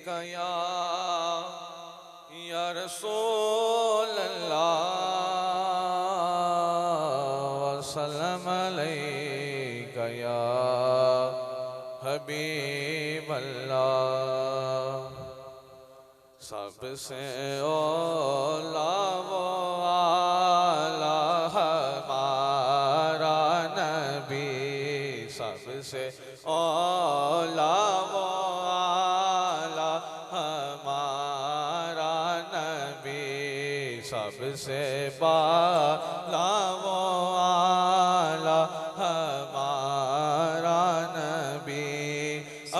अलैका या रसूल अल्लाह वसल्लम अलैका या हबीब अल्लाह। सबसे औला वो आला हमारा नबी, सबसे औला वो आला हमारा नबी, सबसे बाला वो आला हमारा नबी।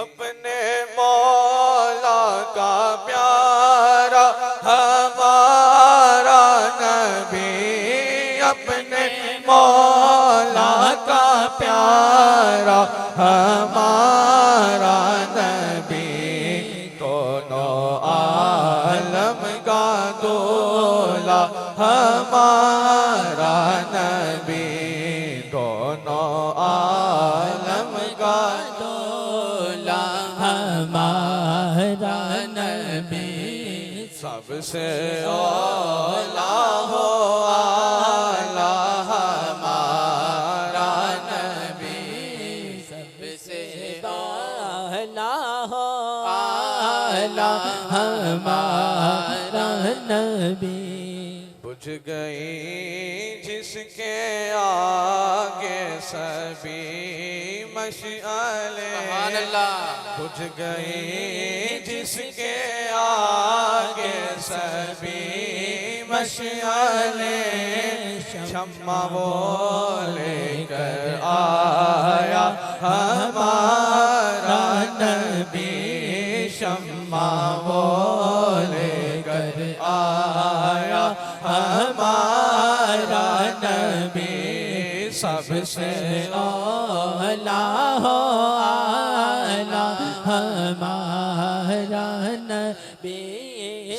अपने मौला का प्यारा हमारा नबी, अपने मौला का प्यारा हमारा नबी, दोनों आलम का दूल्हा हमारा नबी, दोनों आलम का दूल्हा हमारा नबी। सबसे औला हो आला हमारा नबी, सबसे आला हो आला हमारा नबी। बुझ गई जिसके आगे सभी मशअले, बुझ गई जिसके आगे सभी मशअले, शम्मा वो लेकर आया हमारा नबी, शम्मा वो लेकर आया हमारा नबी। सबसे औला हो आला हमारा नबी,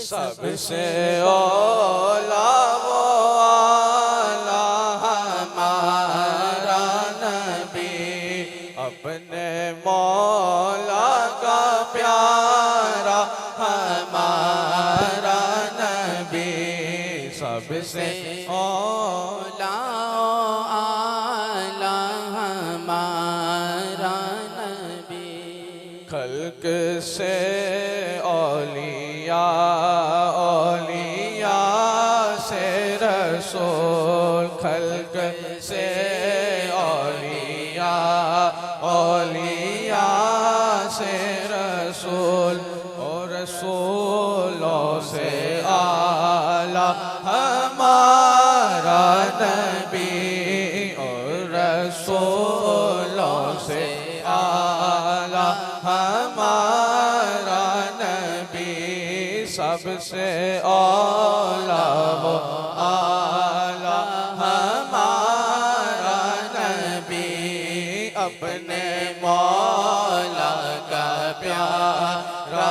सबसे औला वो आला हमारा नबी। अपने मौला का प्यारा हमारा नबी, सबसे औला आला हमारा नबी। खल्क से औलिया, औलिया से रसूल, खल्क से औलिया, औलिया से रसूल, और रसूलों से आला हमारा नबी, और रसूलों से आला हमारा नबी। सबसे औला वो आला हमारा नबी, अपने मौला का प्यारा